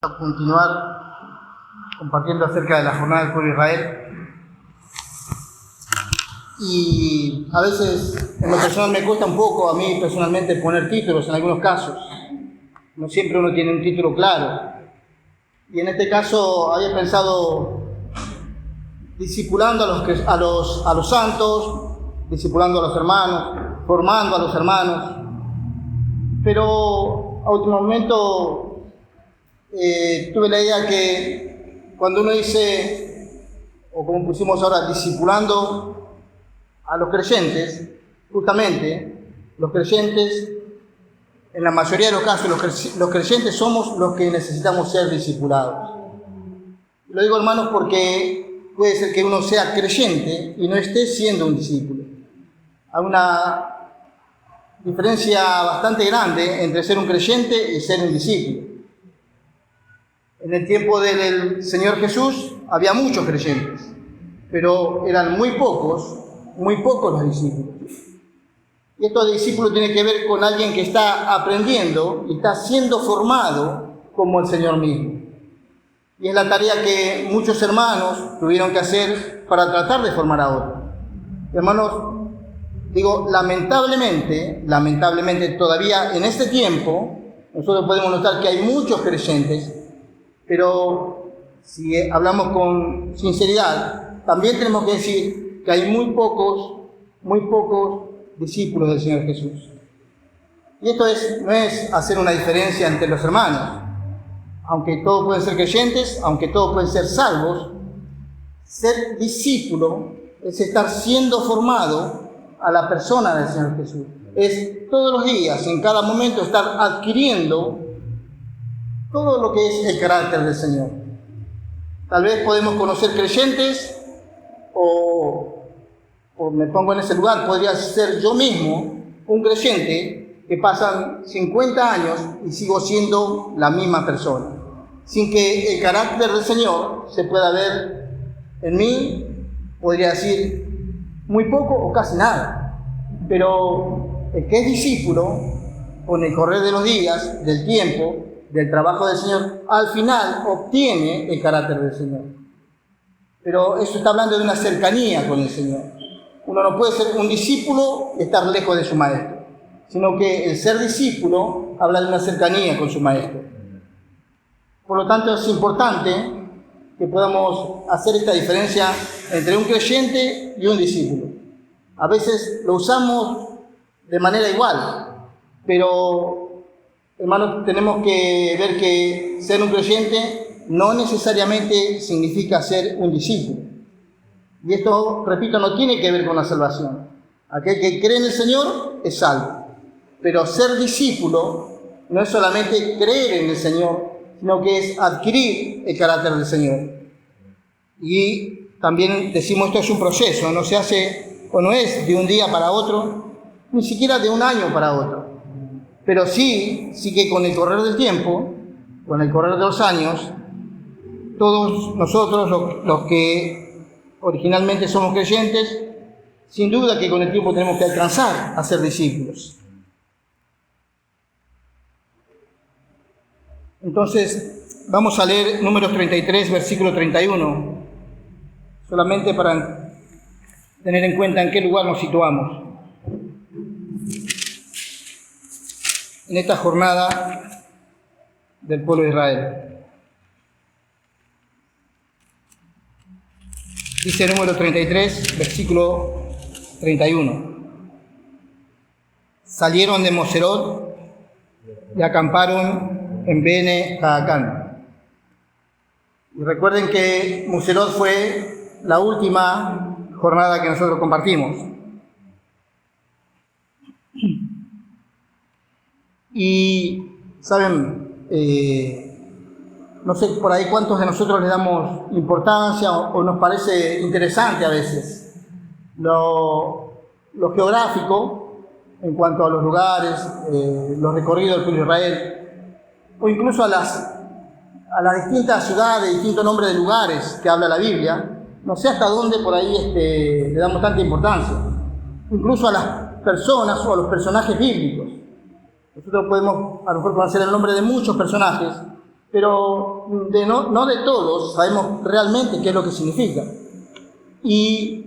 A continuar compartiendo acerca de la jornada del pueblo de Israel. Y a veces en lo personal me cuesta un poco a mí personalmente poner títulos en algunos casos. No siempre uno tiene un título claro. Y en este caso había pensado discipulando a los santos, discipulando a los hermanos, formando a los hermanos. Pero a último momento tuve la idea que cuando uno dice, o como pusimos ahora, discipulando a los creyentes, justamente los creyentes, en la mayoría de los casos, los creyentes somos los que necesitamos ser discipulados. Lo digo, hermanos, porque puede ser que uno sea creyente y no esté siendo un discípulo. Hay una diferencia bastante grande entre ser un creyente y ser un discípulo. En el tiempo del Señor Jesús había muchos creyentes, pero eran muy pocos los discípulos. Y esto de discípulo tiene que ver con alguien que está aprendiendo y está siendo formado como el Señor mismo. Y es la tarea que muchos hermanos tuvieron que hacer para tratar de formar a otros. Hermanos, digo, lamentablemente todavía en este tiempo, nosotros podemos notar que hay muchos creyentes, pero si hablamos con sinceridad, también tenemos que decir que hay muy pocos discípulos del Señor Jesús. Y esto no es hacer una diferencia entre los hermanos. Aunque todos pueden ser creyentes, aunque todos pueden ser salvos, ser discípulo es estar siendo formado a la persona del Señor Jesús. Es todos los días, en cada momento, estar adquiriendo todo lo que es el carácter del Señor. Tal vez podemos conocer creyentes o me pongo en ese lugar, podría ser yo mismo un creyente que pasan 50 años y sigo siendo la misma persona, sin que el carácter del Señor se pueda ver en mí, podría decir muy poco o casi nada. Pero el que es discípulo, con el correr de los días, del tiempo, del trabajo del Señor, al final obtiene el carácter del Señor. Pero eso está hablando de una cercanía con el Señor. Uno no puede ser un discípulo y estar lejos de su maestro, sino que el ser discípulo habla de una cercanía con su maestro. Por lo tanto, es importante que podamos hacer esta diferencia entre un creyente y un discípulo. A veces lo usamos de manera igual, pero, hermanos, tenemos que ver que ser un creyente no necesariamente significa ser un discípulo. Y esto, repito, no tiene que ver con la salvación. Aquel que cree en el Señor es salvo. Pero ser discípulo no es solamente creer en el Señor, sino que es adquirir el carácter del Señor. Y también decimos, esto es un proceso, no se hace o no es de un día para otro, ni siquiera de un año para otro. Pero sí que con el correr del tiempo, con el correr de los años, todos nosotros, los que originalmente somos creyentes, sin duda que con el tiempo tenemos que alcanzar a ser discípulos. Entonces, vamos a leer Números 33, versículo 31, solamente para tener en cuenta en qué lugar nos situamos en esta jornada del pueblo de Israel. Dice Número 33, versículo 31. Salieron de Moserot y acamparon en Bene Jaacán. Y recuerden que Moserot fue la última jornada que nosotros compartimos. Y, ¿saben? No sé por ahí cuántos de nosotros le damos importancia o nos parece interesante a veces lo geográfico en cuanto a los lugares, los recorridos del pueblo de Israel, o incluso a las distintas ciudades, distintos nombres de lugares que habla la Biblia. No sé hasta dónde por ahí le damos tanta importancia. Incluso a las personas o a los personajes bíblicos. Nosotros podemos a lo mejor conocer el nombre de muchos personajes, pero no de todos sabemos realmente qué es lo que significa. Y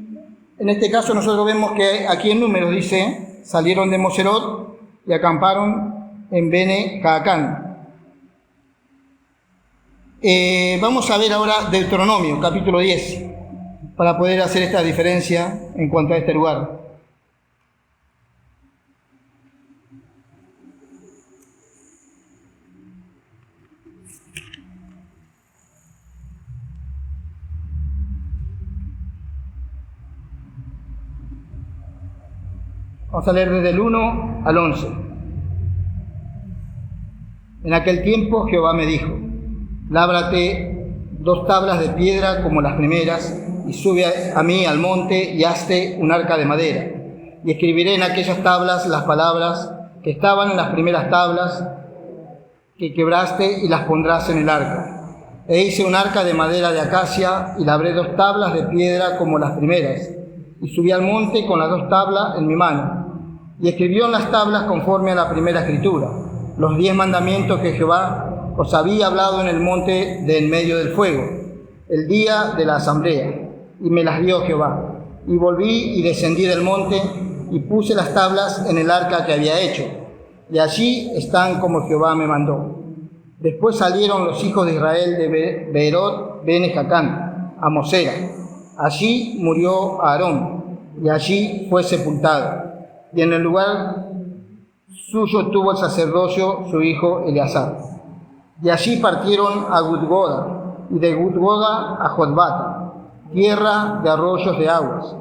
en este caso nosotros vemos que aquí en Números dice, salieron de Moserot y acamparon en Bene Jaacán. Vamos a ver ahora Deuteronomio, capítulo 10, para poder hacer esta diferencia en cuanto a este lugar. Vamos a leer desde el 1 al 11. En aquel tiempo Jehová me dijo, lábrate 2 tablas de piedra como las primeras, y sube a mí al monte y hazte un arca de madera. Y escribiré en aquellas tablas las palabras que estaban en las primeras tablas que quebraste y las pondrás en el arca. E hice un arca de madera de acacia y labré 2 tablas de piedra como las primeras. Y subí al monte con las 2 tablas en mi mano. Y escribió en las tablas conforme a la primera escritura, los 10 mandamientos que Jehová os había hablado en el monte de en medio del fuego, el día de la asamblea. Y me las dio Jehová. Y volví y descendí del monte y puse las tablas en el arca que había hecho. Y allí están como Jehová me mandó. Después salieron los hijos de Israel de Beerot Bene Jaacán a Mosera. Allí murió Aarón y allí fue sepultado. Y en el lugar suyo tuvo el sacerdocio su hijo Eleazar. Y allí partieron a Gudgoda, y de Gudgoda a Jotbata, tierra de arroyos de aguas.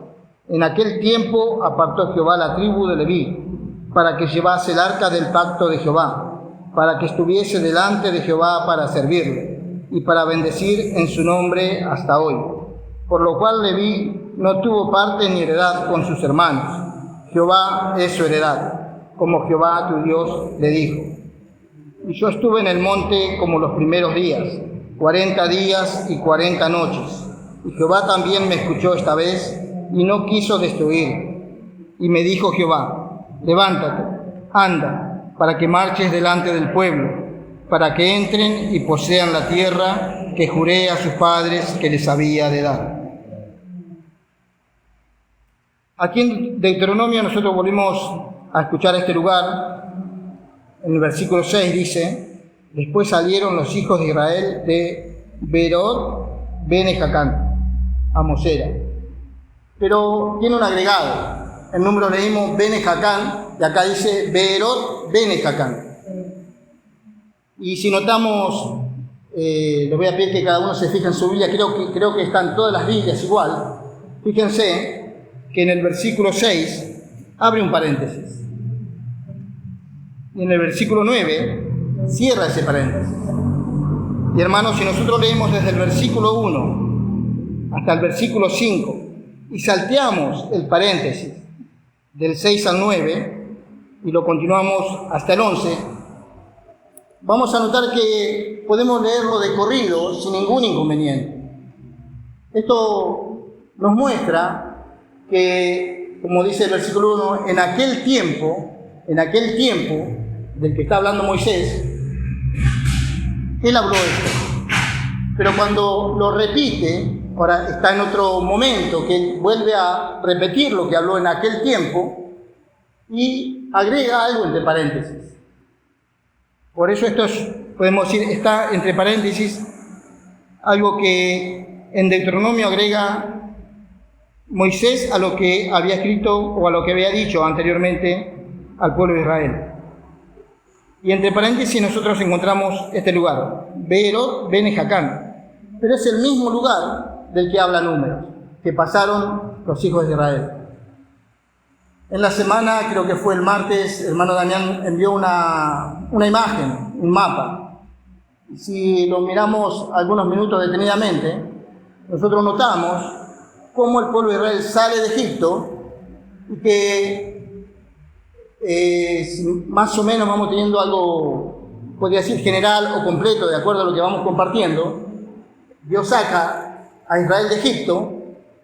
En aquel tiempo apartó Jehová la tribu de Leví, para que llevase el arca del pacto de Jehová, para que estuviese delante de Jehová para servirle, y para bendecir en su nombre hasta hoy. Por lo cual Leví no tuvo parte ni heredad con sus hermanos. Jehová es su heredad, como Jehová tu Dios le dijo. Y yo estuve en el monte como los primeros días, 40 días y 40 noches. Y Jehová también me escuchó esta vez y no quiso destruir. Y me dijo Jehová, levántate, anda, para que marches delante del pueblo, para que entren y posean la tierra que juré a sus padres que les había de dar. Aquí en Deuteronomio nosotros volvimos a escuchar este lugar. En el versículo 6 dice, después salieron los hijos de Israel de Beerot Bene Jaacán a Mosera. Pero tiene un agregado. En número leímos Bene Jaacán y acá dice Beerot Bene Jaacán. Y si notamos, les voy a pedir que cada uno se fije en su Biblia, creo que están todas las Biblias igual. Fíjense que en el versículo 6 abre un paréntesis. Y en el versículo 9 cierra ese paréntesis. Y hermanos, si nosotros leemos desde el versículo 1 hasta el versículo 5 y salteamos el paréntesis del 6 al 9 y lo continuamos hasta el 11, vamos a notar que podemos leerlo de corrido sin ningún inconveniente. Esto nos muestra que, como dice el versículo 1, en aquel tiempo del que está hablando Moisés, él habló esto. Pero cuando lo repite, ahora está en otro momento, que él vuelve a repetir lo que habló en aquel tiempo y agrega algo entre paréntesis. Por eso esto podemos decir, está entre paréntesis algo que en Deuteronomio agrega Moisés a lo que había escrito o a lo que había dicho anteriormente al pueblo de Israel. Y entre paréntesis nosotros encontramos este lugar, Beerot Bene Jaacán, pero es el mismo lugar del que habla Números, que pasaron los hijos de Israel. En la semana, creo que fue el martes, el hermano Damián envió una imagen, un mapa. Si lo miramos algunos minutos detenidamente, nosotros notamos cómo el pueblo de Israel sale de Egipto y que más o menos vamos teniendo algo, podría decir, general o completo, de acuerdo a lo que vamos compartiendo. Dios saca a Israel de Egipto,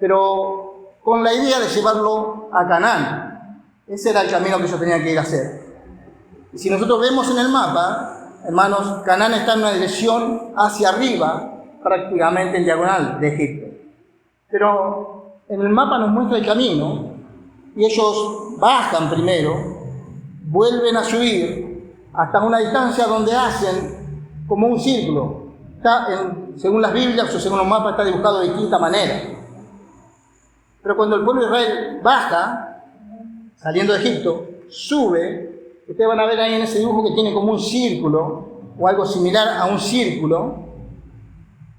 pero con la idea de llevarlo a Canaán. Ese era el camino que ellos tenían que ir a hacer. Y si nosotros vemos en el mapa, hermanos, Canaán está en una dirección hacia arriba, prácticamente en diagonal de Egipto. Pero en el mapa nos muestra el camino y ellos bajan primero, vuelven a subir hasta una distancia donde hacen como un círculo. Según las Biblias o según los mapas está dibujado de distinta manera. Pero cuando el pueblo de Israel baja, saliendo de Egipto, sube, ustedes van a ver ahí en ese dibujo que tiene como un círculo o algo similar a un círculo,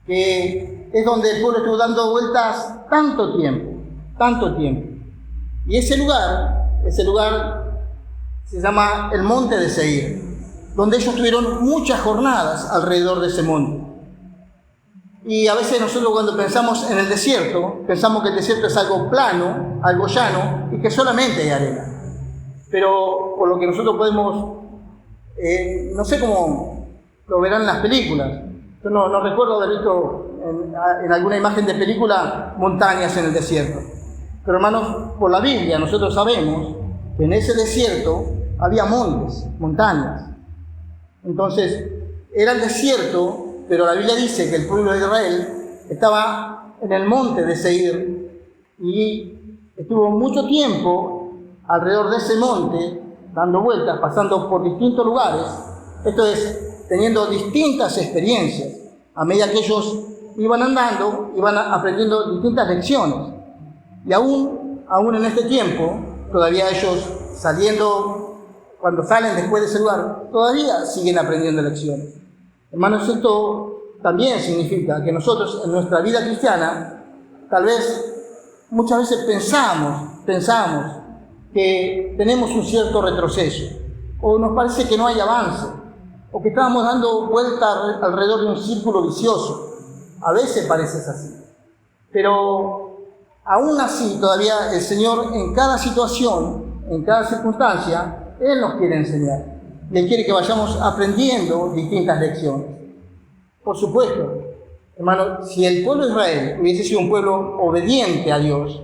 que es donde el pueblo estuvo dando vueltas tanto tiempo. Y ese lugar se llama el Monte de Seir, donde ellos tuvieron muchas jornadas alrededor de ese monte. Y a veces nosotros cuando pensamos en el desierto, pensamos que el desierto es algo plano, algo llano, y que solamente hay arena. Pero por lo que nosotros podemos, no sé cómo lo verán en las películas. Yo no recuerdo haber visto en alguna imagen de película montañas en el desierto. Pero hermanos, por la Biblia nosotros sabemos que en ese desierto había montes, montañas. Entonces, era el desierto, pero la Biblia dice que el pueblo de Israel estaba en el monte de Seir y estuvo mucho tiempo alrededor de ese monte, dando vueltas, pasando por distintos lugares. Esto es, teniendo distintas experiencias. A medida que ellos iban andando, iban aprendiendo distintas lecciones. Y aún en este tiempo, todavía ellos cuando salen después de ese lugar, todavía siguen aprendiendo lecciones. Hermanos, esto también significa que nosotros en nuestra vida cristiana, tal vez muchas veces pensamos que tenemos un cierto retroceso, o nos parece que no hay avance, o que estamos dando vueltas alrededor de un círculo vicioso. A veces parece así. Pero aún así, todavía el Señor en cada situación, en cada circunstancia, Él nos quiere enseñar. Y Él quiere que vayamos aprendiendo distintas lecciones. Por supuesto, hermano, si el pueblo de Israel hubiese sido un pueblo obediente a Dios,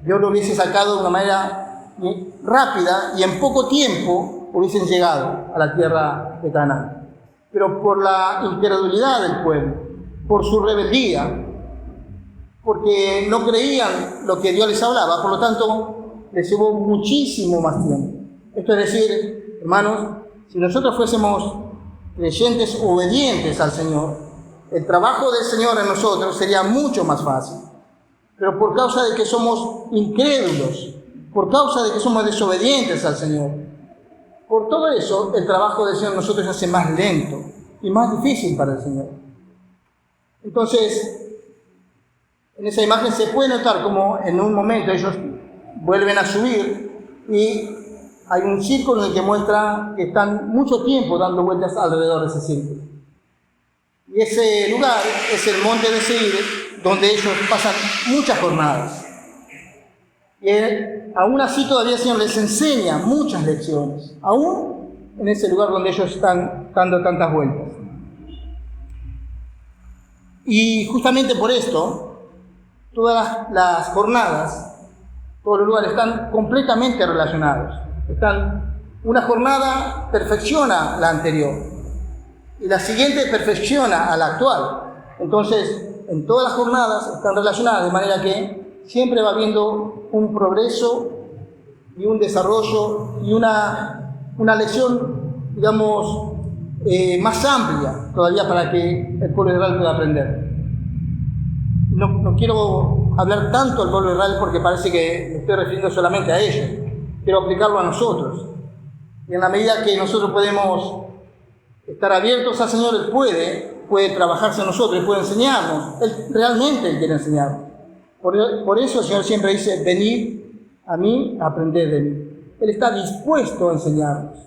Dios lo hubiese sacado de una manera rápida y en poco tiempo hubiesen llegado a la tierra de Canaán. Pero por la incredulidad del pueblo, por su rebeldía, porque no creían lo que Dios les hablaba, por lo tanto, les llevó muchísimo más tiempo. Esto es decir, hermanos, si nosotros fuésemos creyentes obedientes al Señor, el trabajo del Señor en nosotros sería mucho más fácil. Pero por causa de que somos incrédulos, por causa de que somos desobedientes al Señor, por todo eso, el trabajo del Señor en nosotros se hace más lento y más difícil para el Señor. Entonces, en esa imagen se puede notar como en un momento ellos vuelven a subir y hay un círculo en el que muestra que están mucho tiempo dando vueltas alrededor de ese círculo. Y ese lugar es el monte de Seir, donde ellos pasan muchas jornadas. Y aún así todavía el Señor les enseña muchas lecciones, aún en ese lugar donde ellos están dando tantas vueltas. Y justamente por esto, todas las jornadas, todos los lugares están completamente relacionados. Una jornada perfecciona la anterior y la siguiente perfecciona a la actual. Entonces, en todas las jornadas están relacionadas de manera que siempre va habiendo un progreso y un desarrollo y una lección, digamos, más amplia todavía para que el pueblo de Israel pueda aprender. No quiero hablar tanto al pueblo de Israel porque parece que me estoy refiriendo solamente a ellos. Quiero aplicarlo a nosotros. Y en la medida que nosotros podemos estar abiertos al Señor, Él puede trabajarse en nosotros, Él puede enseñarnos. Él realmente quiere enseñarnos. Por eso el Señor siempre dice, venid a mí, aprended de mí. Él está dispuesto a enseñarnos.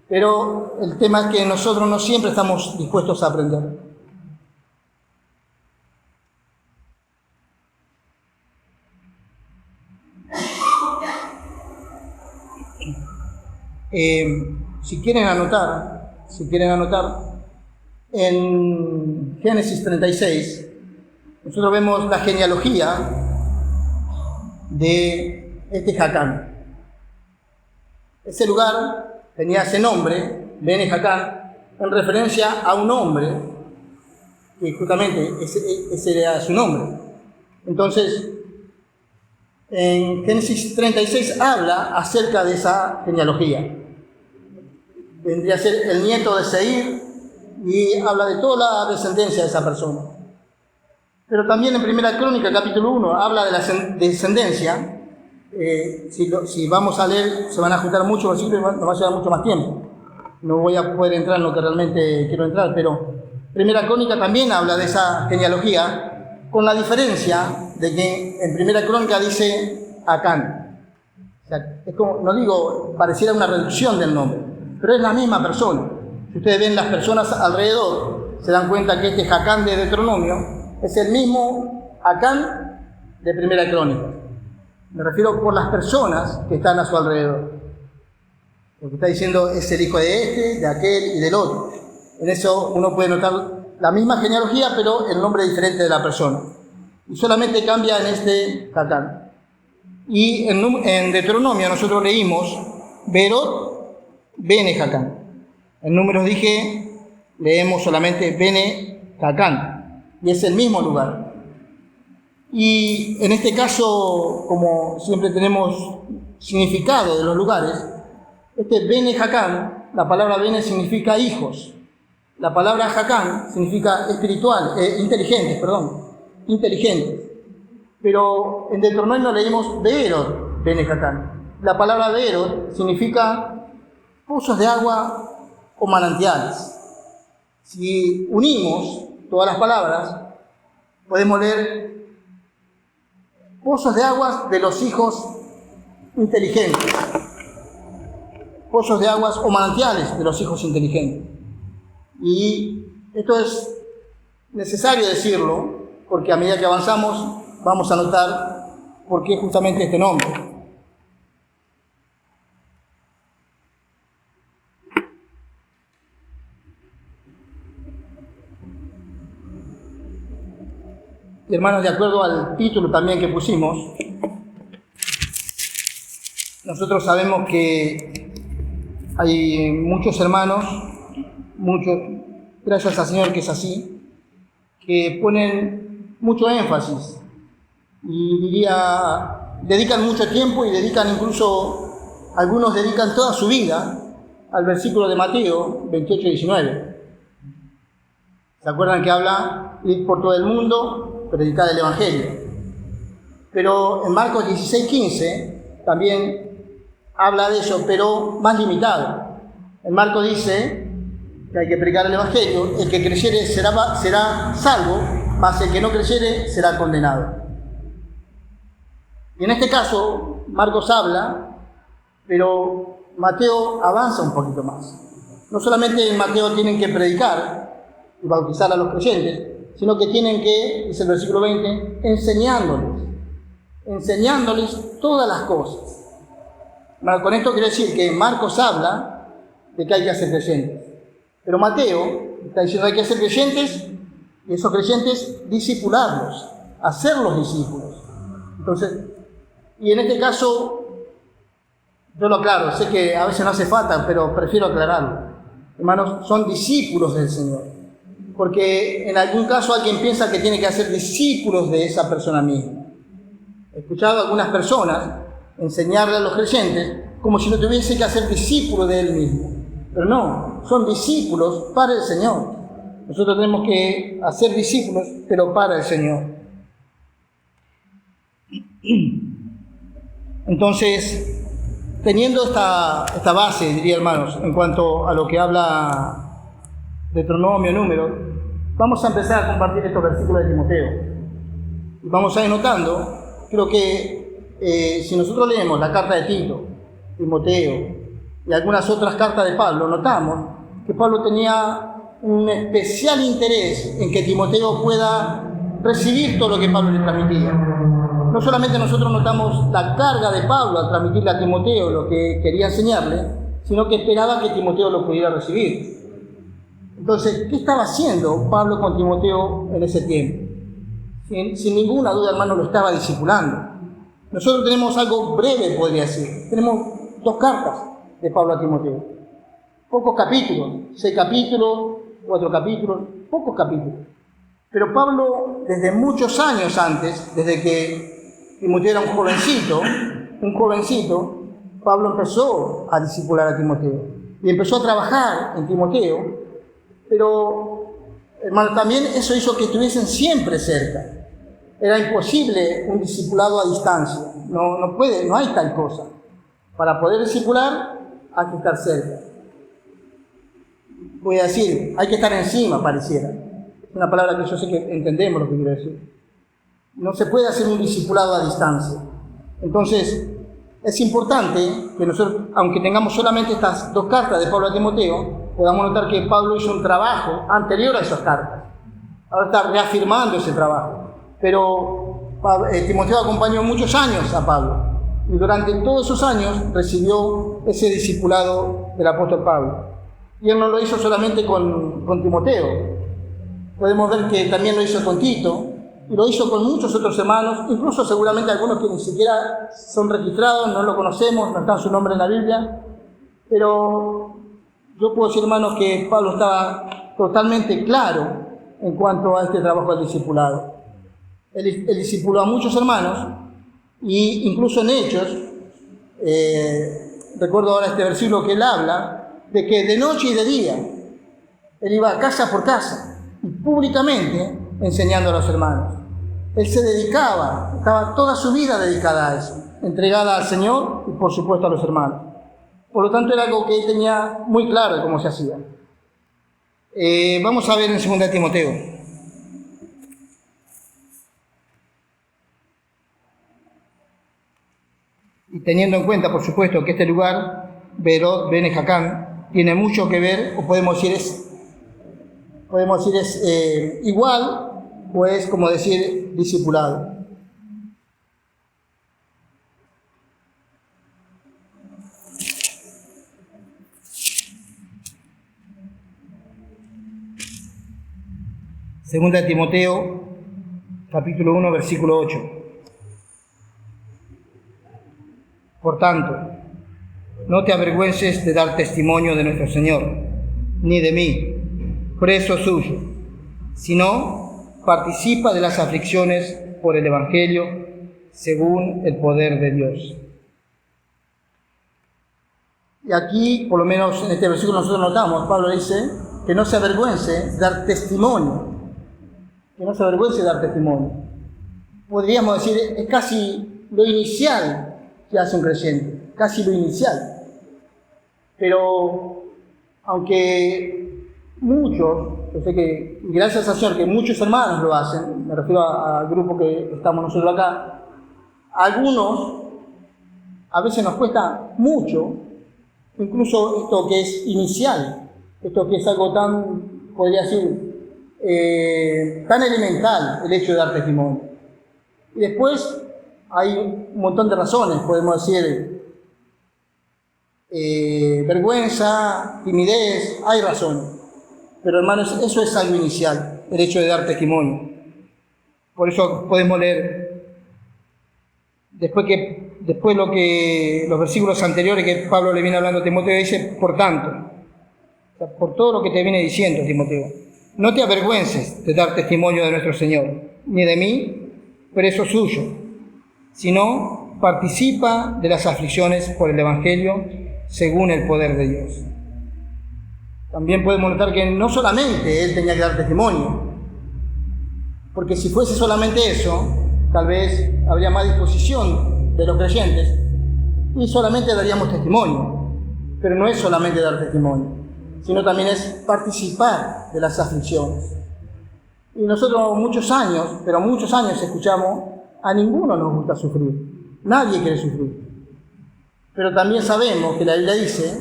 Pero el tema es que nosotros no siempre estamos dispuestos a aprender. Si quieren anotar, en Génesis 36, nosotros vemos la genealogía de Jacán. Ese lugar tenía ese nombre, Bene Jacán, en referencia a un hombre, que justamente ese era su nombre. Entonces, en Génesis 36 habla acerca de esa genealogía. Vendría a ser el nieto de Seir y habla de toda la descendencia de esa persona. Pero también en Primera Crónica, capítulo 1, habla de la descendencia. Si vamos a leer, se van a juntar muchos versículos y nos va a llevar mucho más tiempo. No voy a poder entrar en lo que realmente quiero entrar, pero Primera Crónica también habla de esa genealogía, con la diferencia de que en Primera Crónica dice Acán. O sea, es como, no digo, pareciera una reducción del nombre, pero es la misma persona. Si ustedes ven las personas alrededor, se dan cuenta que este Jacán de Deuteronomio es el mismo Acán de Primera Crónica. Me refiero por las personas que están a su alrededor. Lo que está diciendo es el hijo de este, de aquel y del otro. En eso uno puede notar la misma genealogía, pero el nombre diferente de la persona. Y solamente cambia en este Jacán. Y en Deuteronomio nosotros leímos Berot Bene Jacán. En Números leemos solamente Bene Jacán. Y es el mismo lugar. Y en este caso, como siempre tenemos significado de los lugares, este Bene Jacán, la palabra Bene significa hijos. La palabra Jacán significa inteligentes. Pero en Deuteronomio leímos Beerot Bene Jacán. La palabra Beerot significa pozos de agua o manantiales. Si unimos todas las palabras, podemos leer pozos de aguas de los hijos inteligentes. Pozos de aguas o manantiales de los hijos inteligentes. Y esto es necesario decirlo, porque a medida que avanzamos vamos a notar por qué justamente este nombre. Y hermanos, de acuerdo al título también que pusimos, nosotros sabemos que hay muchos hermanos, gracias al Señor que es así, que ponen mucho énfasis y dedican mucho tiempo y algunos dedican toda su vida al versículo de Mateo 28-19. ¿Se acuerdan que habla ir por todo el mundo, predicar el Evangelio? Pero en Marcos 16-15 también habla de eso, pero más limitado. En Marcos dice que hay que predicar el Evangelio, el que creyere será salvo, mas el que no creyere será condenado. Y en este caso, Marcos habla, pero Mateo avanza un poquito más. No solamente en Mateo tienen que predicar y bautizar a los creyentes, sino que tienen que, dice el versículo 20, enseñándoles todas las cosas. Bueno, con esto quiere decir que Marcos habla de que hay que hacer creyentes. Pero Mateo está diciendo que hay que hacer creyentes y esos creyentes discipularlos, hacerlos discípulos. Entonces, y en este caso, yo lo aclaro, sé que a veces no hace falta, pero prefiero aclararlo. Hermanos, son discípulos del Señor. Porque en algún caso alguien piensa que tiene que hacer discípulos de esa persona misma. He escuchado a algunas personas enseñarle a los creyentes como si no tuviese que hacer discípulos de él mismo. Pero no, son discípulos para el Señor. Nosotros tenemos que hacer discípulos, pero para el Señor. Entonces, teniendo esta base, diría hermanos, en cuanto a lo que habla Deuteronomio, Números, vamos a empezar a compartir estos versículos de Timoteo. Y vamos a ir notando, creo que si nosotros leemos la carta de Tito, Timoteo y algunas otras cartas de Pablo, notamos que Pablo tenía un especial interés en que Timoteo pueda recibir todo lo que Pablo le transmitía. No solamente nosotros notamos la carga de Pablo al transmitirle a Timoteo lo que quería enseñarle, sino que esperaba que Timoteo lo pudiera recibir. Entonces, ¿qué estaba haciendo Pablo con Timoteo en ese tiempo? Sin ninguna duda, hermano, lo estaba discipulando. Nosotros tenemos algo breve, podría decir. Tenemos 2 cartas de Pablo a Timoteo. pocos capítulos, 6 capítulos, 4 capítulos, pocos capítulos. Pero Pablo, desde muchos años antes, desde que Timoteo era un jovencito, Pablo empezó a discipular a Timoteo y empezó a trabajar en Timoteo, pero, hermano, también eso hizo que estuviesen siempre cerca. Era imposible un discipulado a distancia, no hay tal cosa. Para poder discipular hay que estar cerca. Voy a decir, hay que estar encima, pareciera. Es una palabra que yo sé que entendemos lo que quiero decir. No se puede hacer un discipulado a distancia. Entonces, es importante que nosotros, aunque tengamos solamente estas 2 cartas de Pablo a Timoteo, podamos notar que Pablo hizo un trabajo anterior a esas cartas. Ahora está reafirmando ese trabajo. Pero Timoteo acompañó muchos años a Pablo. Y durante todos esos años recibió ese discipulado del apóstol Pablo. Y él no lo hizo solamente con Timoteo. Podemos ver que también lo hizo con Tito, y lo hizo con muchos otros hermanos, incluso seguramente algunos que ni siquiera son registrados, no lo conocemos, no está su nombre en la Biblia. Pero yo puedo decir, hermanos, que Pablo estaba totalmente claro en cuanto a este trabajo del discipulado. Él discipuló a muchos hermanos, y incluso en Hechos, recuerdo ahora este versículo que él habla, de que de noche y de día, él iba casa por casa, y públicamente enseñando a los hermanos. Él se dedicaba, estaba toda su vida dedicada a eso, entregada al Señor y por supuesto a los hermanos. Por lo tanto, era algo que él tenía muy claro de cómo se hacía. Vamos a ver en 2 Timoteo. Y teniendo en cuenta, por supuesto, que este lugar, Beerot Bene Jacán, tiene mucho que ver, o podemos decir es igual, o es como decir discipulado. Segunda de Timoteo, capítulo 1, versículo 8. Por tanto, no te avergüences de dar testimonio de nuestro Señor, ni de mí, preso suyo, sino participa de las aflicciones por el Evangelio, según el poder de Dios. Y aquí, por lo menos en este versículo nosotros notamos, Pablo dice que no se avergüence de dar testimonio, Podríamos decir, es casi lo inicial que hace un creyente, casi lo inicial. Pero, aunque muchos, yo sé que, gracias al Señor, que muchos hermanos lo hacen, me refiero al grupo que estamos nosotros acá, algunos, a veces nos cuesta mucho, incluso esto que es inicial, esto que es algo tan, podría decir, tan elemental, el hecho de dar testimonio. Y después hay un montón de razones, podemos decir, vergüenza, timidez, hay razones. Pero hermanos, eso es algo inicial, el hecho de dar testimonio. Por eso podemos leer después los versículos anteriores que Pablo le viene hablando a Timoteo, dice, por tanto, o sea, por todo lo que te viene diciendo, Timoteo, no te avergüences de dar testimonio de nuestro Señor, ni de mí, preso suyo, sino participa de las aflicciones por el Evangelio, según el poder de Dios. También podemos notar que no solamente él tenía que dar testimonio, porque si fuese solamente eso, tal vez habría más disposición de los creyentes y solamente daríamos testimonio. Pero no es solamente dar testimonio, sino también es participar de las aflicciones. Y nosotros muchos años escuchamos, a ninguno nos gusta sufrir, nadie quiere sufrir. Pero también sabemos que la Biblia dice,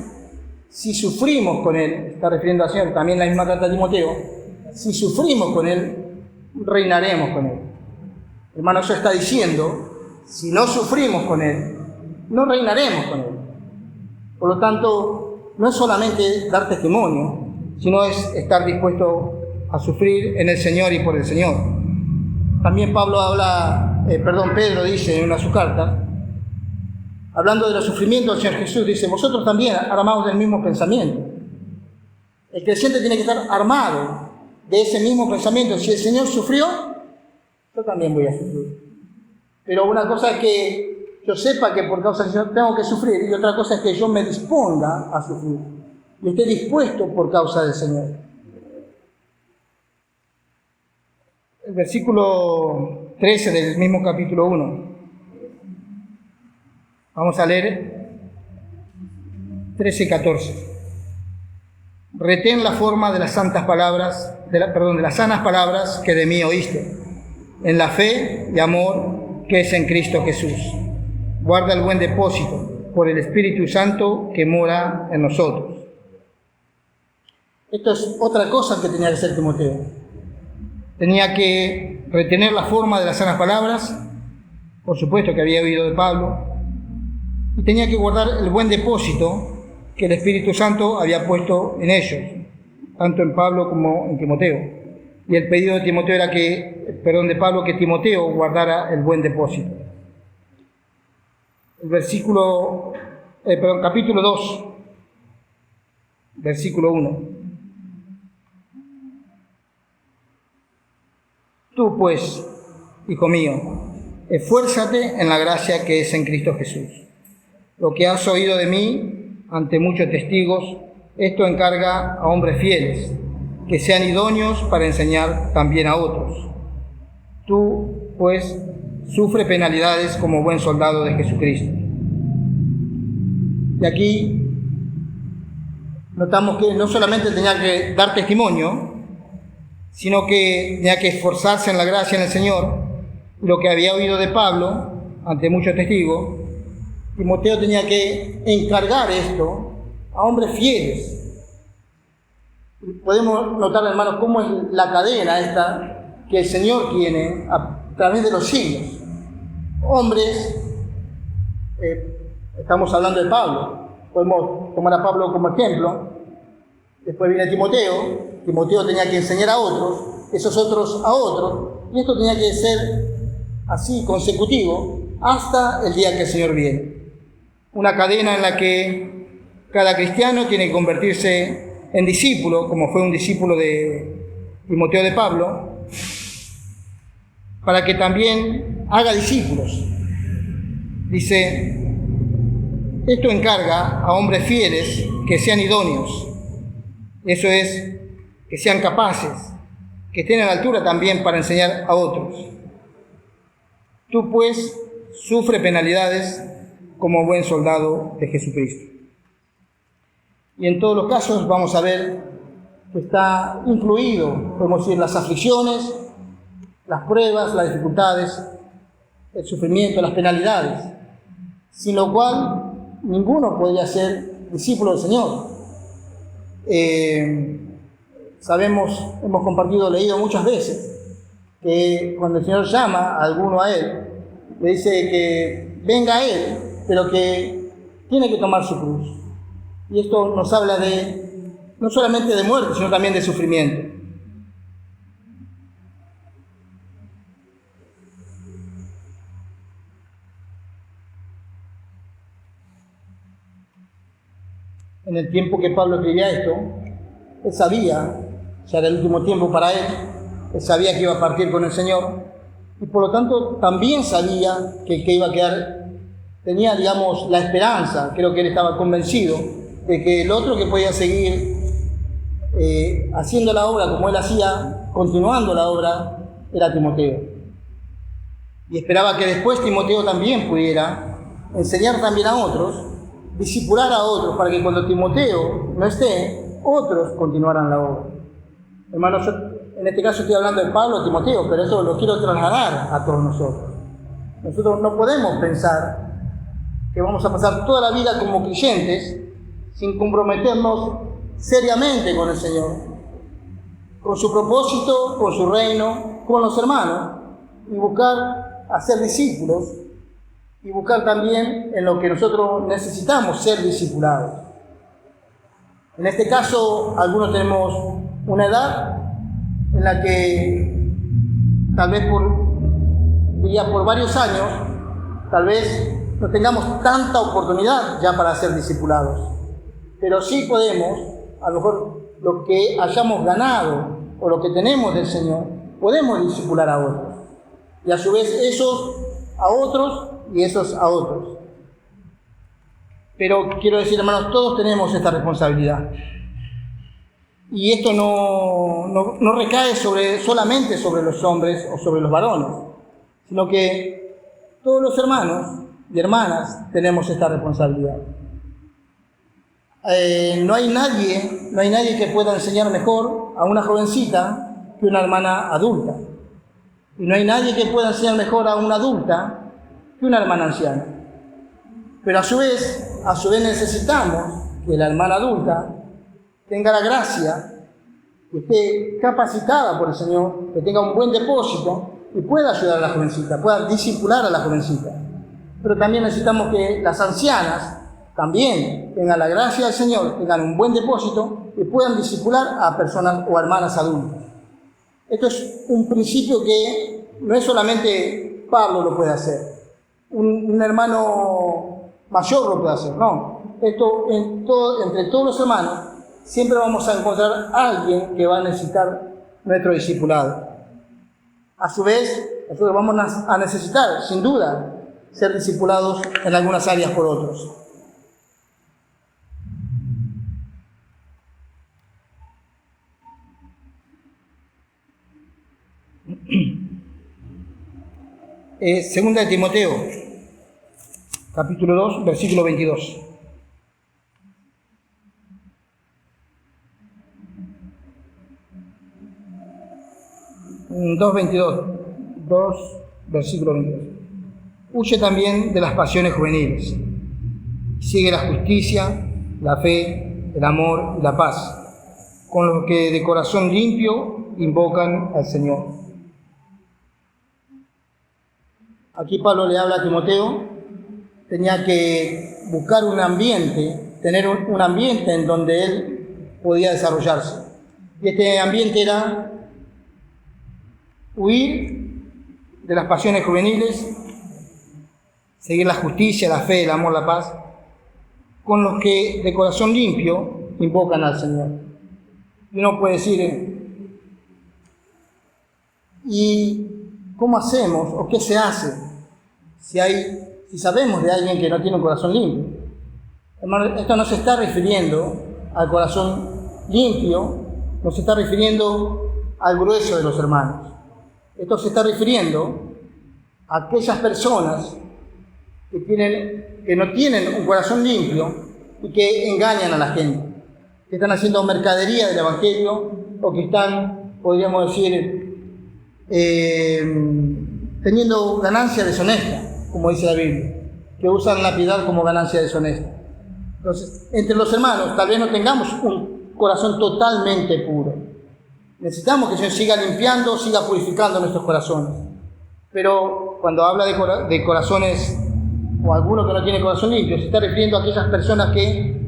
si sufrimos con Él, está refiriendo a Señor, también la misma carta de Timoteo, si sufrimos con Él, reinaremos con Él. Hermano, eso está diciendo, si no sufrimos con Él, no reinaremos con Él. Por lo tanto, no es solamente dar testimonio, sino es estar dispuesto a sufrir en el Señor y por el Señor. También Pedro dice en una de sus cartas, hablando de los sufrimientos del Señor Jesús, dice, vosotros también armaos del mismo pensamiento. El creyente tiene que estar armado de ese mismo pensamiento. Si el Señor sufrió, yo también voy a sufrir. Pero una cosa es que yo sepa que por causa del Señor tengo que sufrir, y otra cosa es que yo me disponga a sufrir y esté dispuesto por causa del Señor. El versículo 13 del mismo capítulo 1. Vamos a leer 13 y 14. Retén la forma de las santas palabras, de las sanas palabras que de mí oíste, en la fe y amor que es en Cristo Jesús. Guarda el buen depósito por el Espíritu Santo que mora en nosotros. Esto es otra cosa que tenía que hacer Timoteo. Tenía que retener la forma de las sanas palabras, por supuesto que había oído de Pablo, y tenía que guardar el buen depósito que el Espíritu Santo había puesto en ellos, tanto en Pablo como en Timoteo. Y el pedido de Timoteo era de Pablo, que Timoteo guardara el buen depósito. El capítulo 2, versículo 1. Tú pues, hijo mío, esfuérzate en la gracia que es en Cristo Jesús. Lo que has oído de mí ante muchos testigos, esto encarga a hombres fieles, que sean idóneos para enseñar también a otros. Tú, pues, sufre penalidades como buen soldado de Jesucristo. Y aquí notamos que no solamente tenía que dar testimonio, sino que tenía que esforzarse en la gracia en el Señor. Lo que había oído de Pablo ante muchos testigos, Timoteo tenía que encargar esto a hombres fieles. Podemos notar, hermanos, cómo es la cadena esta que el Señor tiene a través de los siglos. Hombres, estamos hablando de Pablo, podemos tomar a Pablo como ejemplo. Después viene Timoteo. Timoteo tenía que enseñar a otros, esos otros a otros, y esto tenía que ser así, consecutivo, hasta el día que el Señor viene. Una cadena en la que cada cristiano tiene que convertirse en discípulo, como fue un discípulo de Timoteo de Pablo, para que también haga discípulos. Dice, esto encarga a hombres fieles que sean idóneos. Eso es, que sean capaces, que estén a la altura también para enseñar a otros. Tú pues sufre penalidades como buen soldado de Jesucristo. Y en todos los casos vamos a ver que está incluido, podemos decir, las aflicciones, las pruebas, las dificultades, el sufrimiento, las penalidades, sin lo cual ninguno podría ser discípulo del Señor. Sabemos, hemos compartido, leído muchas veces, que cuando el Señor llama a alguno a Él, le dice que venga a Él, pero que tiene que tomar su cruz. Y esto nos habla no solamente de muerte, sino también de sufrimiento. En el tiempo que Pablo escribía esto, él sabía, ya era el último tiempo para él sabía que iba a partir con el Señor, y por lo tanto también sabía que iba a quedar, tenía, digamos, la esperanza, creo que él estaba convencido, de que el otro que podía seguir haciendo la obra como él hacía, continuando la obra, era Timoteo. Y esperaba que después Timoteo también pudiera enseñar también a otros, discipular a otros, para que cuando Timoteo no esté, otros continuaran la obra. Hermanos, yo en este caso estoy hablando de Pablo, Timoteo, pero eso lo quiero trasladar a todos nosotros. Nosotros no podemos pensar que vamos a pasar toda la vida como creyentes sin comprometernos seriamente con el Señor, con su propósito, con su reino, con los hermanos, y buscar hacer discípulos, y buscar también en lo que nosotros necesitamos ser discipulados. En este caso, algunos tenemos una edad en la que tal vez por varios años, tal vez no tengamos tanta oportunidad ya para ser discipulados, pero sí podemos, a lo mejor lo que hayamos ganado o lo que tenemos del Señor, podemos discipular a otros. Y a su vez esos a otros y esos a otros. Pero quiero decir, hermanos, todos tenemos esta responsabilidad. Y esto no recae solamente sobre los hombres o sobre los varones, sino que todos los hermanos y hermanas tenemos esta responsabilidad. No hay nadie que pueda enseñar mejor a una jovencita que una hermana adulta. Y no hay nadie que pueda enseñar mejor a una adulta que una hermana anciana. Pero a su vez necesitamos que la hermana adulta tenga la gracia, que esté capacitada por el Señor, que tenga un buen depósito y pueda ayudar a la jovencita, pueda discipular a la jovencita. Pero también necesitamos que las ancianas también tengan la gracia del Señor, tengan un buen depósito y puedan discipular a personas o hermanas adultas. Esto es un principio que no es solamente Pablo lo puede hacer, un hermano mayor lo puede hacer, no. Esto entre todos los hermanos siempre vamos a encontrar a alguien que va a necesitar nuestro discipulado. A su vez, nosotros vamos a necesitar, sin duda, ser discipulados en algunas áreas por otros. Segunda de Timoteo, capítulo 2, versículo 22. Versículo 22. Huye también de las pasiones juveniles. Sigue la justicia, la fe, el amor y la paz, con los que de corazón limpio invocan al Señor. Aquí Pablo le habla a Timoteo, tenía que buscar un ambiente, tener un ambiente en donde él podía desarrollarse. Y este ambiente era huir de las pasiones juveniles, seguir la justicia, la fe, el amor, la paz, con los que de corazón limpio invocan al Señor. Y uno puede decir, ¿y cómo hacemos o qué se hace si sabemos de alguien que no tiene un corazón limpio? Hermano, esto no se está refiriendo al corazón limpio, no se está refiriendo al grueso de los hermanos. Esto se está refiriendo a aquellas personas que no tienen un corazón limpio y que engañan a la gente, que están haciendo mercadería del Evangelio o que están, podríamos decir, teniendo ganancia deshonesta, como dice la Biblia, que usan la piedad como ganancia deshonesta. Entonces, entre los hermanos tal vez no tengamos un corazón totalmente puro. Necesitamos que el Señor siga limpiando, siga purificando nuestros corazones. Pero cuando habla de corazones, o alguno que no tiene corazón limpio, se está refiriendo a aquellas personas que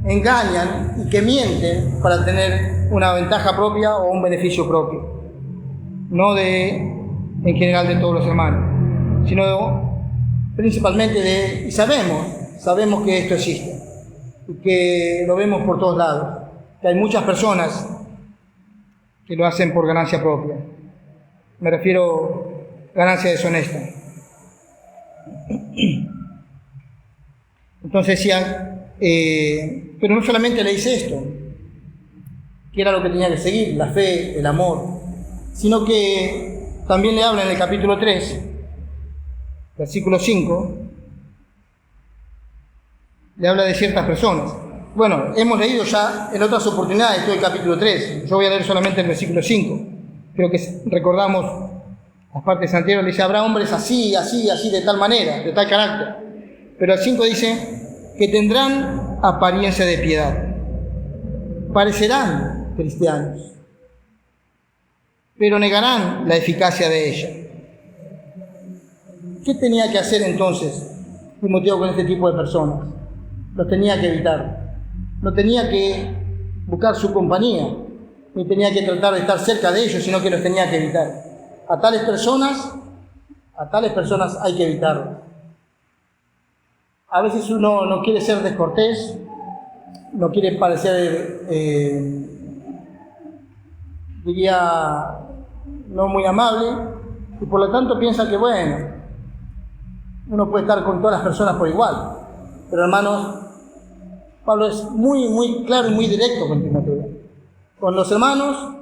engañan y que mienten para tener una ventaja propia o un beneficio propio. No en general de todos los hermanos, sino principalmente y sabemos que esto existe y que lo vemos por todos lados, que hay muchas personas que lo hacen por ganancia propia. Me refiero a ganancia deshonesta. Entonces decía, pero no solamente le dice esto, que era lo que tenía que seguir, la fe, el amor, sino que también le habla en el capítulo 3, versículo 5, le habla de ciertas personas. Bueno, hemos leído ya en otras oportunidades todo el capítulo 3, yo voy a leer solamente el versículo 5, creo que recordamos las partes anteriores, dice, habrá hombres así, de tal manera, de tal carácter, pero el 5 dice, que tendrán apariencia de piedad, parecerán cristianos, pero negarán la eficacia de ella. ¿Qué tenía que hacer entonces Timoteo con este tipo de personas? Los tenía que evitar. No tenía que buscar su compañía, ni tenía que tratar de estar cerca de ellos, sino que los tenía que evitar. A tales personas hay que evitarlos. A veces uno no quiere ser descortés, no quiere parecer diría, no muy amable, y por lo tanto piensa que, bueno, uno puede estar con todas las personas por igual. Pero hermanos, Pablo es muy claro y muy directo con Timoteo. Con los hermanos,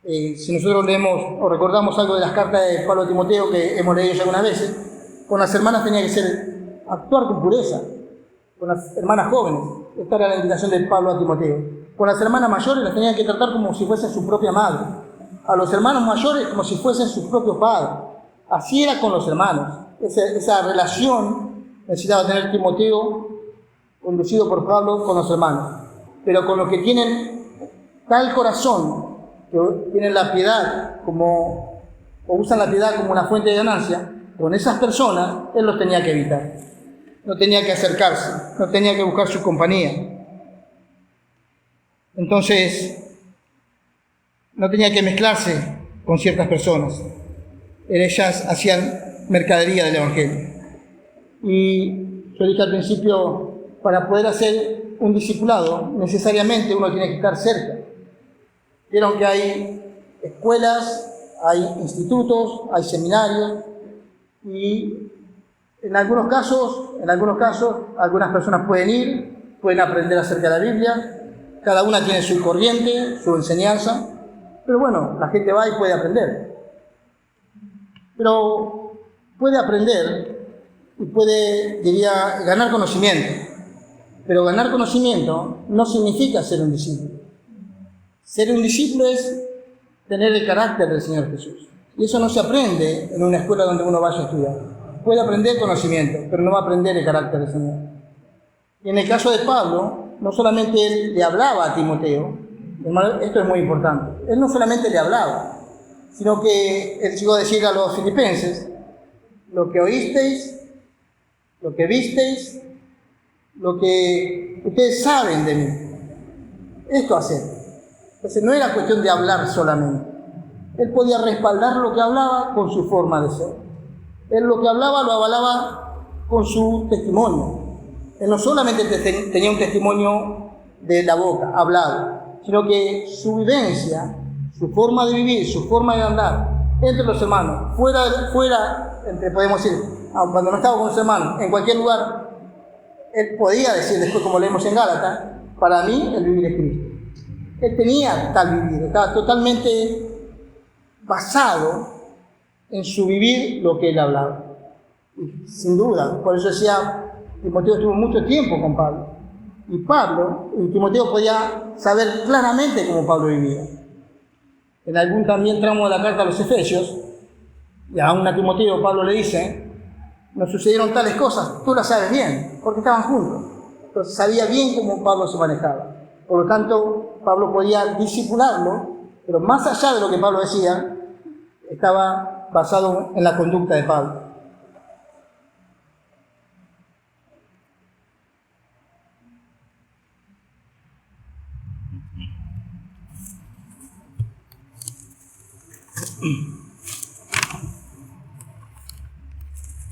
si nosotros leemos o recordamos algo de las cartas de Pablo a Timoteo que hemos leído ya algunas veces, con las hermanas tenía que ser actuar con pureza. Con las hermanas jóvenes, esta era la invitación de Pablo a Timoteo. Con las hermanas mayores las tenía que tratar como si fuesen su propia madre. A los hermanos mayores como si fuesen sus propios padres. Así era con los hermanos. Esa relación necesitaba tener Timoteo, conducido por Pablo, con los hermanos. Pero con los que tienen tal corazón, que tienen la piedad o usan la piedad como una fuente de ganancia, con esas personas él los tenía que evitar. No tenía que acercarse, no tenía que buscar su compañía. Entonces, no tenía que mezclarse con ciertas personas. Ellas hacían mercadería del Evangelio. Y yo dije al principio, para poder hacer un discipulado, necesariamente uno tiene que estar cerca. Vieron que hay escuelas, hay institutos, hay seminarios, y en algunos casos, algunas personas pueden ir, pueden aprender acerca de la Biblia, cada una tiene su corriente, su enseñanza, pero bueno, la gente va y puede aprender. Pero puede aprender y puede, diría, ganar conocimiento. Pero ganar conocimiento no significa ser un discípulo. Ser un discípulo es tener el carácter del Señor Jesús. Y eso no se aprende en una escuela donde uno vaya a estudiar. Puede aprender conocimiento, pero no va a aprender el carácter del Señor. Y en el caso de Pablo, no solamente él le hablaba a Timoteo, hermano, esto es muy importante, él no solamente le hablaba, sino que él llegó a decir a los filipenses, lo que oísteis, lo que visteis, lo que ustedes saben de mí, esto hacer. Entonces no era cuestión de hablar solamente, él podía respaldar lo que hablaba con su forma de ser. Él lo que hablaba lo avalaba con su testimonio. Él no solamente tenía un testimonio de la boca, hablado, sino que su vivencia, su forma de vivir, su forma de andar entre los hermanos, fuera podemos decir, cuando no estaba con los hermanos, en cualquier lugar, él podía decir después, como leemos en Gálatas, para mí el vivir es Cristo. Él tenía tal vivir, estaba totalmente basado en su vivir lo que él hablaba. Y sin duda, por eso decía, Timoteo estuvo mucho tiempo con Pablo. Y Timoteo podía saber claramente cómo Pablo vivía. En algún también tramo de la carta a los Efesios, y aún a Timoteo Pablo le dice, nos sucedieron tales cosas, tú las sabes bien, porque estaban juntos. Entonces sabía bien cómo Pablo se manejaba. Por lo tanto, Pablo podía discipularlo, pero más allá de lo que Pablo decía, estaba basado en la conducta de Pablo.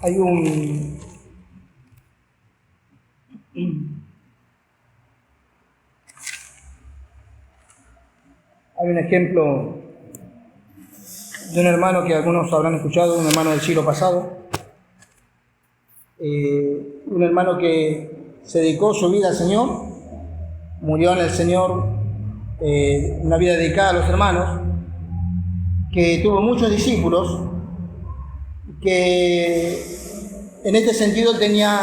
Hay un ejemplo de un hermano que algunos habrán escuchado, un hermano del siglo pasado, un hermano que se dedicó su vida al Señor, murió en el Señor, una vida dedicada a los hermanos, que tuvo muchos discípulos, que en este sentido tenía,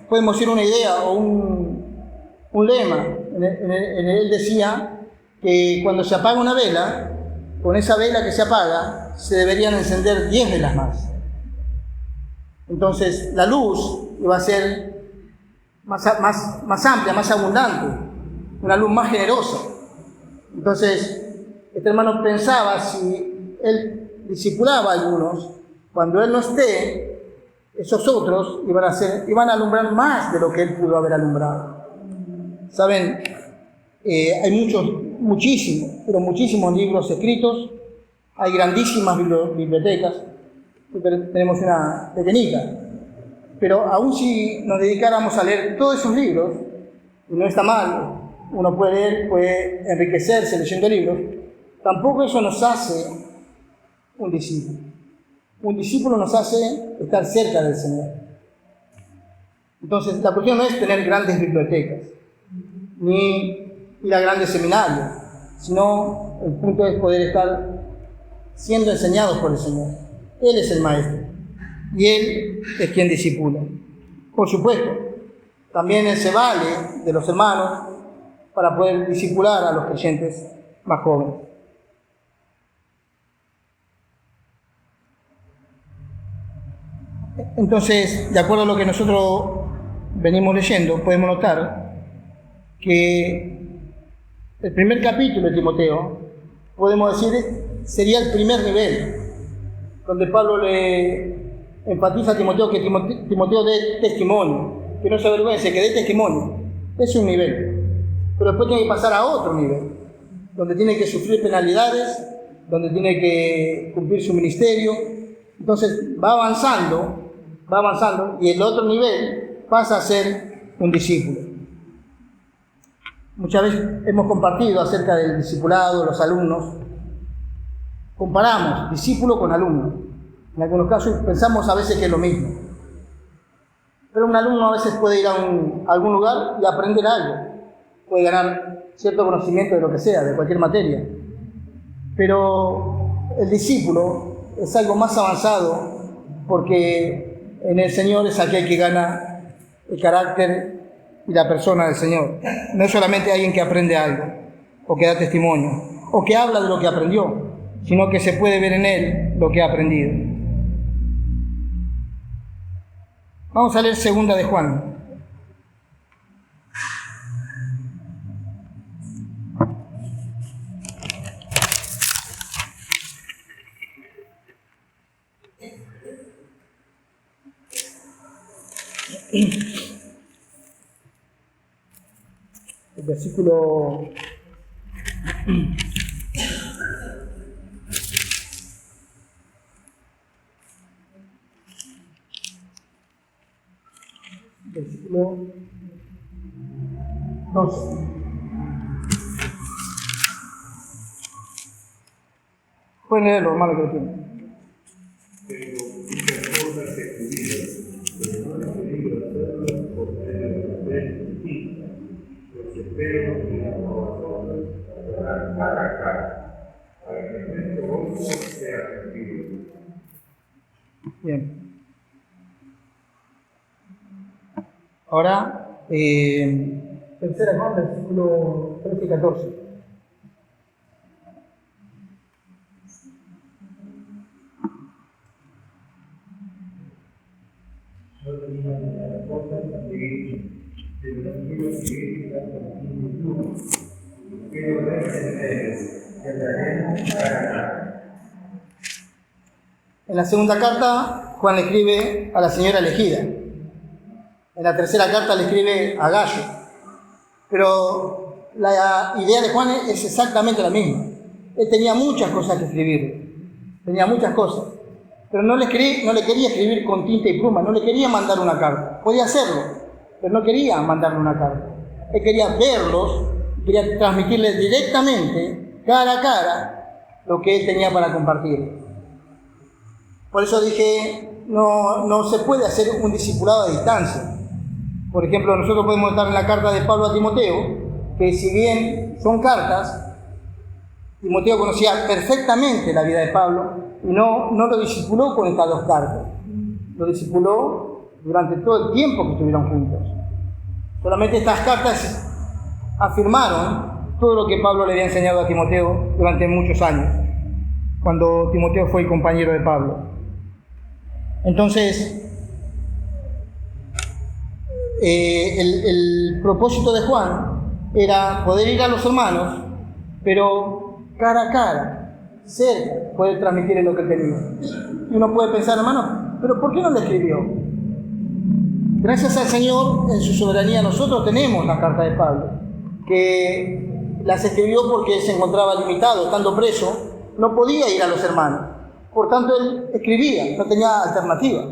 podemos decir, una idea o un lema. Él decía que cuando se apaga una vela, con esa vela que se apaga, se deberían encender 10 velas más. Entonces, la luz iba a ser más amplia, más abundante, una luz más generosa. Entonces, este hermano pensaba, si él discipulaba a algunos, cuando él no esté, esos otros iban a alumbrar más de lo que él pudo haber alumbrado. Saben, hay muchísimos libros escritos, hay grandísimas bibliotecas, tenemos una pequeñita, pero aún si nos dedicáramos a leer todos esos libros, y no está mal, uno puede leer, puede enriquecerse leyendo libros, tampoco eso nos hace un discípulo. Un discípulo nos hace estar cerca del Señor. Entonces, la cuestión no es tener grandes bibliotecas, ni ir a grandes seminarios, sino el punto es poder estar siendo enseñados por el Señor. Él es el Maestro, y Él es quien discipula. Por supuesto, también Él se vale de los hermanos para poder discipular a los creyentes más jóvenes. Entonces, de acuerdo a lo que nosotros venimos leyendo, podemos notar que el primer capítulo de Timoteo, podemos decir, sería el primer nivel, donde Pablo le enfatiza a Timoteo que Timoteo dé testimonio, que no se avergüence, que dé testimonio. Es un nivel. Pero después tiene que pasar a otro nivel, donde tiene que sufrir penalidades, donde tiene que cumplir su ministerio. Entonces va avanzando, y el otro nivel pasa a ser un discípulo. Muchas veces hemos compartido acerca del discipulado, los alumnos. Comparamos discípulo con alumno. En algunos casos pensamos a veces que es lo mismo. Pero un alumno a veces puede ir a algún lugar y aprender algo. Puede ganar cierto conocimiento de lo que sea, de cualquier materia. Pero el discípulo es algo más avanzado, porque en el Señor es aquel que gana el carácter y la persona del Señor. No es solamente alguien que aprende algo, o que da testimonio, o que habla de lo que aprendió, sino que se puede ver en él lo que ha aprendido. Vamos a leer 2 de Juan. El versículo 12. Pueden leerlo, hermano, que lo tienen. Tengo muchas cosas escribidas, pero no he querido hacerlo por medio de ti, pues espero que a vosotros hablarán cara a cara, para que nuestro gozo sea sentido. Bien. Ahora, tercera Juan, versículo 13 y 14. En la segunda carta, Juan le escribe a la señora elegida. En la tercera carta le escribe a Gallo. Pero la idea de Juan es exactamente la misma. Él tenía muchas cosas que escribir. Tenía muchas cosas. Pero no le quería escribir con tinta y pluma. No le quería mandar una carta. Podía hacerlo, pero no quería mandarle una carta. Él quería verlos, quería transmitirles directamente, cara a cara, lo que él tenía para compartir. Por eso dije, no se puede hacer un discipulado a distancia. Por ejemplo, nosotros podemos estar en la carta de Pablo a Timoteo, que si bien son cartas, Timoteo conocía perfectamente la vida de Pablo y no lo discipuló con estas dos cartas. Lo discipuló durante todo el tiempo que estuvieron juntos. Solamente estas cartas afirmaron todo lo que Pablo le había enseñado a Timoteo durante muchos años, cuando Timoteo fue el compañero de Pablo. Entonces, el propósito de Juan era poder ir a los hermanos, pero cara a cara, cerca, poder transmitirles lo que tenía. Y uno puede pensar, hermano, ¿pero por qué no le escribió? Gracias al Señor, en su soberanía, nosotros tenemos la carta de Pablo, que las escribió porque se encontraba limitado, estando preso, no podía ir a los hermanos. Por tanto, él escribía, no tenía alternativa.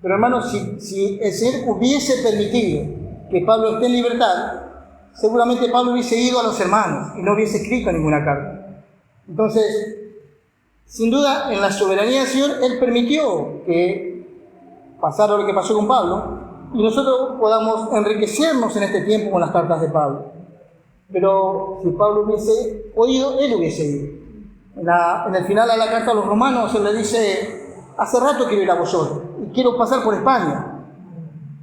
Pero hermanos, si el Señor hubiese permitido que Pablo esté en libertad, seguramente Pablo hubiese ido a los hermanos y no hubiese escrito ninguna carta. Entonces, sin duda, en la soberanía del Señor, Él permitió que pasara lo que pasó con Pablo y nosotros podamos enriquecernos en este tiempo con las cartas de Pablo. Pero si Pablo hubiese podido, él hubiese ido. En el final a la carta a los romanos, él le dice: hace rato quiero ir a vosotros y quiero pasar por España.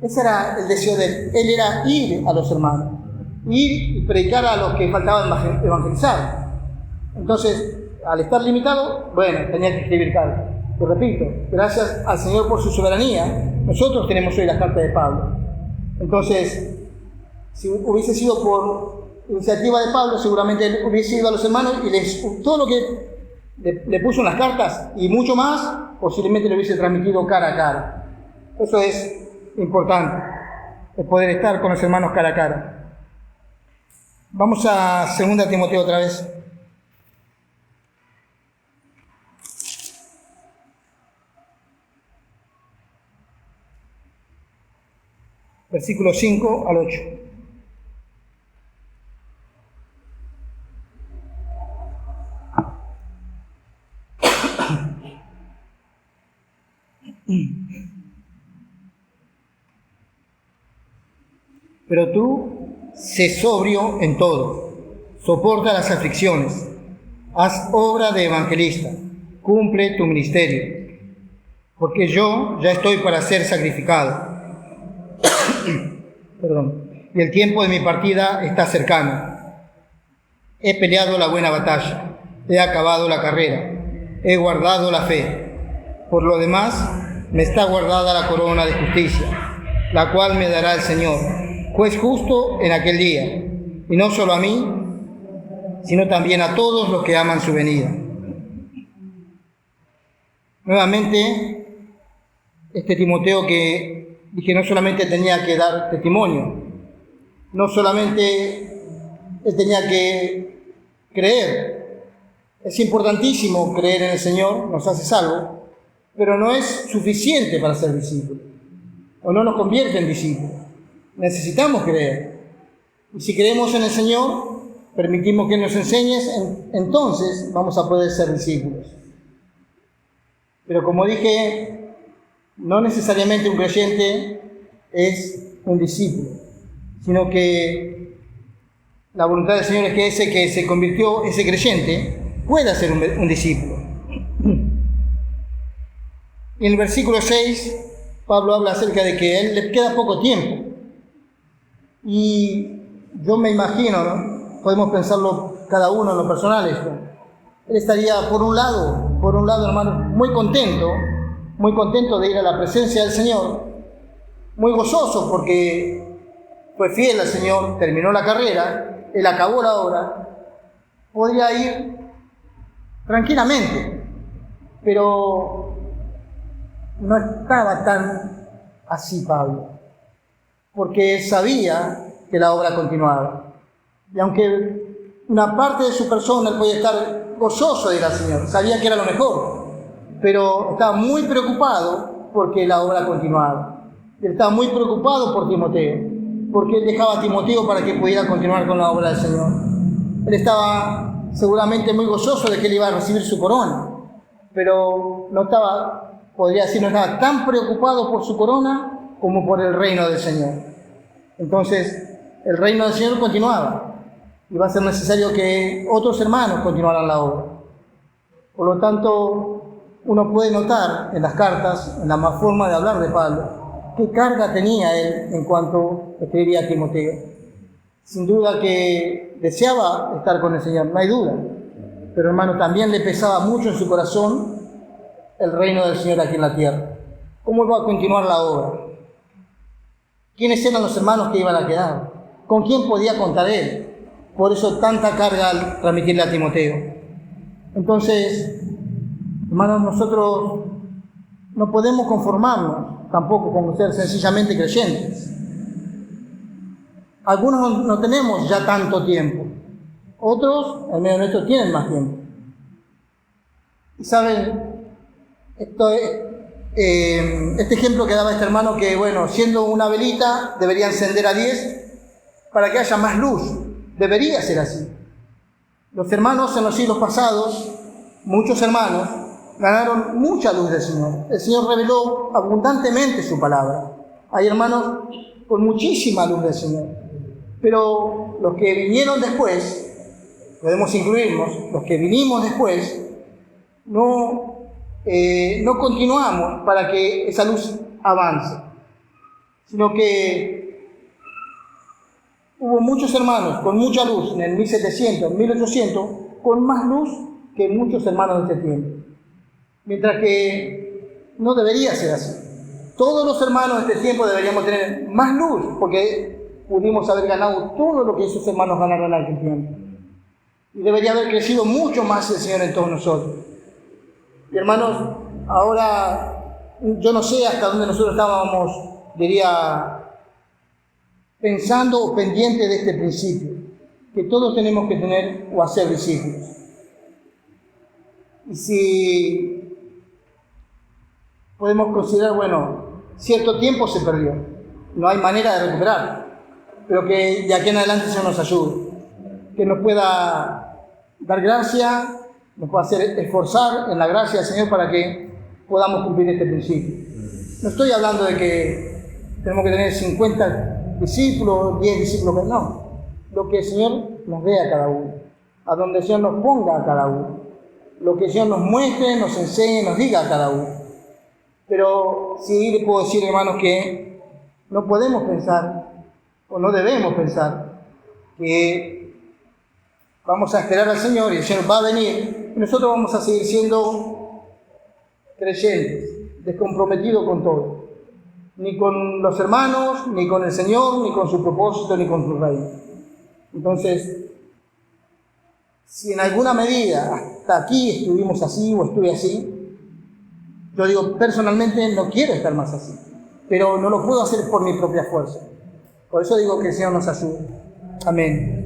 Ese era el deseo de él. Él era ir a los hermanos, ir y predicar a los que faltaban evangelizar. Entonces, al estar limitado, bueno, tenía que escribir cartas. Lo repito, gracias al Señor por su soberanía, nosotros tenemos hoy las cartas de Pablo. Entonces, si hubiese sido por iniciativa de Pablo, seguramente él hubiese ido a los hermanos y todo lo que le puso en las cartas y mucho más, posiblemente lo hubiese transmitido cara a cara. Eso es importante, el poder estar con los hermanos cara a cara. Vamos a 2 Timoteo otra vez. Versículos 5 al 8. Pero tú, sé sobrio en todo, soporta las aflicciones, haz obra de evangelista, cumple tu ministerio, porque yo ya estoy para ser sacrificado. Y el tiempo de mi partida está cercano. He peleado la buena batalla, he acabado la carrera, he guardado la fe. Por lo demás, me está guardada la corona de justicia, la cual me dará el Señor, juez justo en aquel día, y no solo a mí, sino también a todos los que aman su venida. Nuevamente, este Timoteo que dije no solamente tenía que dar testimonio, no solamente él tenía que creer. Es importantísimo creer en el Señor, nos hace salvos, pero no es suficiente para ser discípulos, o no nos convierte en discípulos. Necesitamos creer. Y si creemos en el Señor, permitimos que nos enseñes, entonces vamos a poder ser discípulos. Pero como dije, no necesariamente un creyente es un discípulo, sino que la voluntad del Señor es que ese que se convirtió, ese creyente, pueda ser un discípulo. Y en el versículo 6, Pablo habla acerca de que a él le queda poco tiempo. Y yo me imagino, ¿no? Podemos pensarlo cada uno en lo personal esto. Él estaría, por un lado, hermano, muy contento de ir a la presencia del Señor, muy gozoso porque fue fiel al Señor, terminó la carrera, él acabó la obra, podría ir tranquilamente, pero no estaba tan así Pablo, porque sabía que la obra continuaba. Y aunque una parte de su persona él podía estar gozoso de ir al Señor, sabía que era lo mejor, pero estaba muy preocupado porque la obra continuaba. Él estaba muy preocupado por Timoteo, porque él dejaba a Timoteo para que pudiera continuar con la obra del Señor. Él estaba seguramente muy gozoso de que él iba a recibir su corona, pero no estaba, podría decir, no estaba tan preocupado por su corona como por el reino del Señor. Entonces, el reino del Señor continuaba y va a ser necesario que otros hermanos continuaran la obra. Por lo tanto, uno puede notar en las cartas, en la forma de hablar de Pablo, qué carga tenía él en cuanto escribía a Timoteo. Sin duda que deseaba estar con el Señor, no hay duda. Pero hermano, también le pesaba mucho en su corazón el reino del Señor aquí en la tierra. ¿Cómo iba a continuar la obra? ¿Quiénes eran los hermanos que iban a quedar? ¿Con quién podía contar él? Por eso tanta carga al transmitirle a Timoteo. Entonces, hermanos, nosotros no podemos conformarnos tampoco con ser sencillamente creyentes. Algunos no tenemos ya tanto tiempo, otros, en medio nuestro, tienen más tiempo. Y saben, este ejemplo que daba este hermano, que bueno, siendo una velita debería encender a 10 para que haya más luz. Debería ser así. Los hermanos en los siglos pasados, muchos hermanos, ganaron mucha luz del Señor. El Señor reveló abundantemente su palabra. Hay hermanos con muchísima luz del Señor. Pero los que vinieron después, podemos incluirnos, los que vinimos después, no continuamos para que esa luz avance, sino que hubo muchos hermanos con mucha luz en el 1700, 1800, con más luz que muchos hermanos de este tiempo. Mientras que no debería ser así. Todos los hermanos de este tiempo deberíamos tener más luz, porque pudimos haber ganado todo lo que esos hermanos ganaron en aquel tiempo. Y debería haber crecido mucho más el Señor en todos nosotros. Y hermanos, ahora yo no sé hasta dónde nosotros estábamos, diría, pensando o pendientes de este principio, que todos tenemos que tener o hacer discípulos. Y si podemos considerar, bueno, cierto tiempo se perdió, no hay manera de recuperar, pero que de aquí en adelante el Señor nos ayude, que nos pueda dar gracia, nos pueda hacer esforzar en la gracia del Señor para que podamos cumplir este principio. No estoy hablando de que tenemos que tener 50 discípulos, 10 discípulos, no. Lo que el Señor nos dé a cada uno, a donde el Señor nos ponga a cada uno, lo que el Señor nos muestre, nos enseñe, nos diga a cada uno. Pero sí le puedo decir, hermanos, que no podemos pensar, o no debemos pensar, que vamos a esperar al Señor y el Señor va a venir, y nosotros vamos a seguir siendo creyentes, descomprometidos con todo. Ni con los hermanos, ni con el Señor, ni con su propósito, ni con su reino. Entonces, si en alguna medida hasta aquí estuvimos así o estuve así, yo digo, personalmente no quiero estar más así, pero no lo puedo hacer por mi propia fuerza. Por eso digo que el Señor nos ayude. Amén.